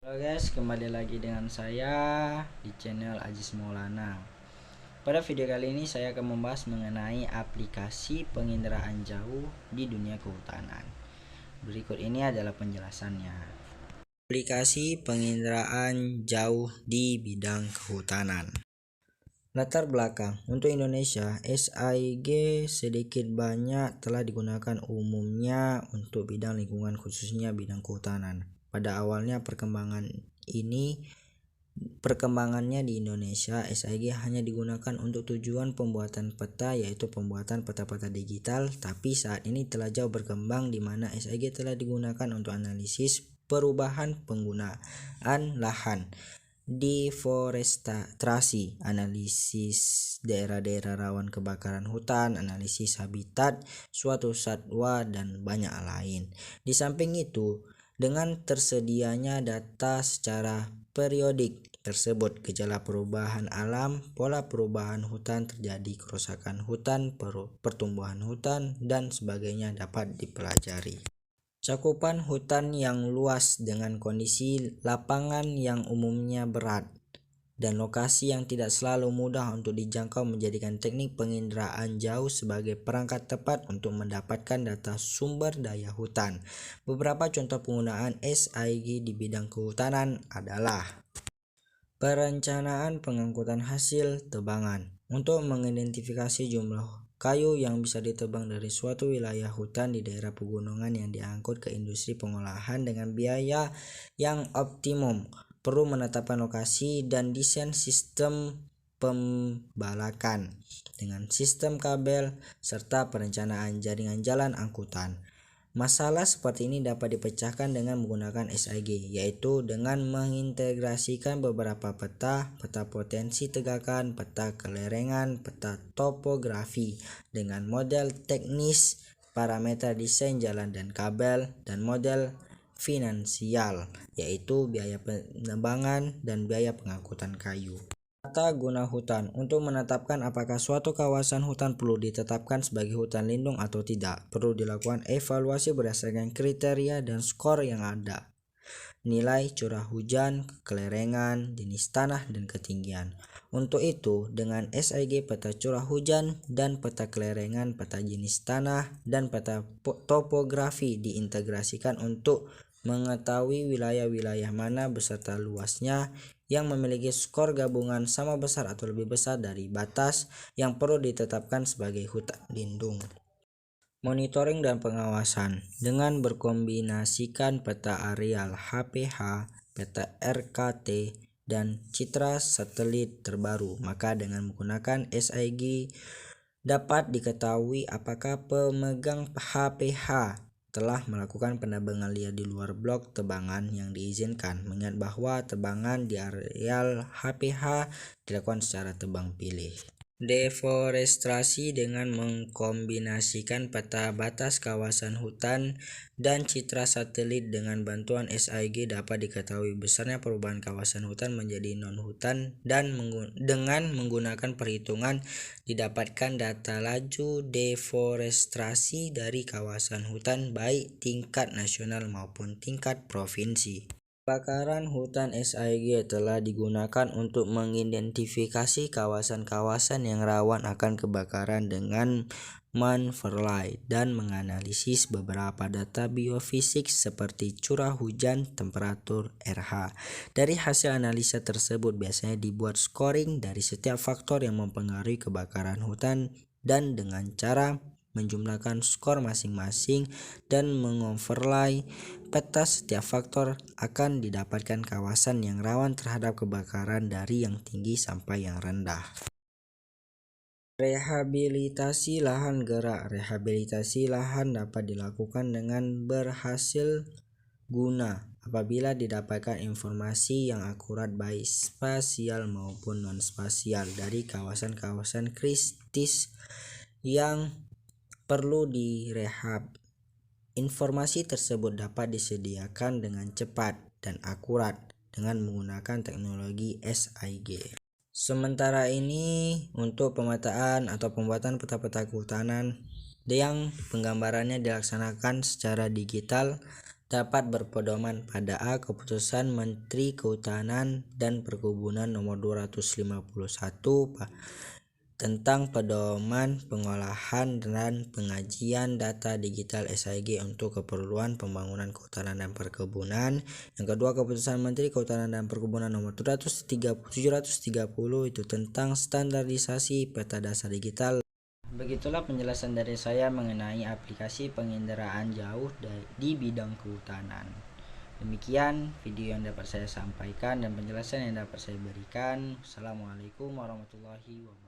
Halo guys, kembali lagi dengan saya di channel Aziz Maulana. Pada video kali ini saya akan membahas mengenai aplikasi penginderaan jauh di dunia kehutanan. Berikut ini adalah penjelasannya. Aplikasi penginderaan jauh di bidang kehutanan. Latar belakang untuk Indonesia, SIG sedikit banyak telah digunakan umumnya untuk bidang lingkungan, khususnya bidang kehutanan. Pada awalnya perkembangannya di Indonesia, SIG hanya digunakan untuk tujuan pembuatan peta, yaitu pembuatan peta-peta digital. Tapi saat ini telah jauh berkembang, di mana SIG telah digunakan untuk analisis perubahan penggunaan lahan, deforestasi, analisis daerah-daerah rawan kebakaran hutan, analisis habitat suatu satwa, dan banyak lain. Di samping itu, dengan tersedianya data secara periodik tersebut, gejala perubahan alam, pola perubahan hutan terjadi, kerusakan hutan, pertumbuhan hutan, dan sebagainya dapat dipelajari. Cakupan hutan yang luas dengan kondisi lapangan yang umumnya berat dan lokasi yang tidak selalu mudah untuk dijangkau menjadikan teknik penginderaan jauh sebagai perangkat tepat untuk mendapatkan data sumber daya hutan. Beberapa contoh penggunaan SIG di bidang kehutanan adalah perencanaan pengangkutan hasil tebangan untuk mengidentifikasi jumlah kayu yang bisa ditebang dari suatu wilayah hutan di daerah pegunungan yang diangkut ke industri pengolahan dengan biaya yang optimum. Perlu menetapkan lokasi dan desain sistem pembalakan dengan sistem kabel serta perencanaan jaringan jalan angkutan. Masalah seperti ini dapat dipecahkan dengan menggunakan SIG, yaitu dengan mengintegrasikan beberapa peta potensi tegakan, peta kelerengan, peta topografi dengan model teknis, parameter desain jalan dan kabel, dan model finansial, yaitu biaya penebangan dan biaya pengangkutan kayu. Tata guna hutan untuk menetapkan apakah suatu kawasan hutan perlu ditetapkan sebagai hutan lindung atau tidak, perlu dilakukan evaluasi berdasarkan kriteria dan skor yang ada. Nilai curah hujan, kelerengan, jenis tanah, dan ketinggian. Untuk itu, dengan SIG peta curah hujan dan peta kelerengan, peta jenis tanah, dan peta topografi diintegrasikan untuk mengetahui wilayah-wilayah mana beserta luasnya yang memiliki skor gabungan sama besar atau lebih besar dari batas yang perlu ditetapkan sebagai hutan lindung. Monitoring dan pengawasan dengan berkombinasikan peta areal HPH, peta RKT, dan citra satelit terbaru, maka dengan menggunakan SIG dapat diketahui apakah pemegang HPH telah melakukan penebangan liar di luar blok tebangan yang diizinkan, mengingat bahwa tebangan di areal HPH dilakukan secara tebang pilih. Deforestasi dengan mengkombinasikan peta batas kawasan hutan dan citra satelit. Dengan bantuan SIG dapat diketahui besarnya perubahan kawasan hutan menjadi non-hutan, dan dengan menggunakan perhitungan didapatkan data laju deforestasi dari kawasan hutan baik tingkat nasional maupun tingkat provinsi. Kebakaran hutan SIG telah digunakan untuk mengidentifikasi kawasan-kawasan yang rawan akan kebakaran dengan manverlay dan menganalisis beberapa data biofisik seperti curah hujan, temperatur, RH. Dari hasil analisa tersebut biasanya dibuat scoring dari setiap faktor yang mempengaruhi kebakaran hutan, dan dengan cara menjumlahkan skor masing-masing dan mengoverlay peta setiap faktor akan didapatkan kawasan yang rawan terhadap kebakaran dari yang tinggi sampai yang rendah. Rehabilitasi lahan gerak. Rehabilitasi lahan dapat dilakukan dengan berhasil guna apabila didapatkan informasi yang akurat baik spasial maupun non-spasial dari kawasan-kawasan kritis yang perlu direhab. Informasi tersebut dapat disediakan dengan cepat dan akurat dengan menggunakan teknologi SIG. Sementara ini, untuk pemetaan atau pembuatan peta-peta kehutanan yang penggambarannya dilaksanakan secara digital dapat berpedoman pada Keputusan Menteri Kehutanan dan Perkebunan Nomor 251 tentang pedoman pengolahan dan pengajian data digital SIG untuk keperluan pembangunan kehutanan dan perkebunan. Yang kedua, Keputusan Menteri Kehutanan dan Perkebunan Nomor 730 itu tentang standarisasi peta dasar digital. Begitulah penjelasan dari saya mengenai aplikasi penginderaan jauh di bidang kehutanan. Demikian video yang dapat saya sampaikan dan penjelasan yang dapat saya berikan. Assalamualaikum warahmatullahi wabarakatuh.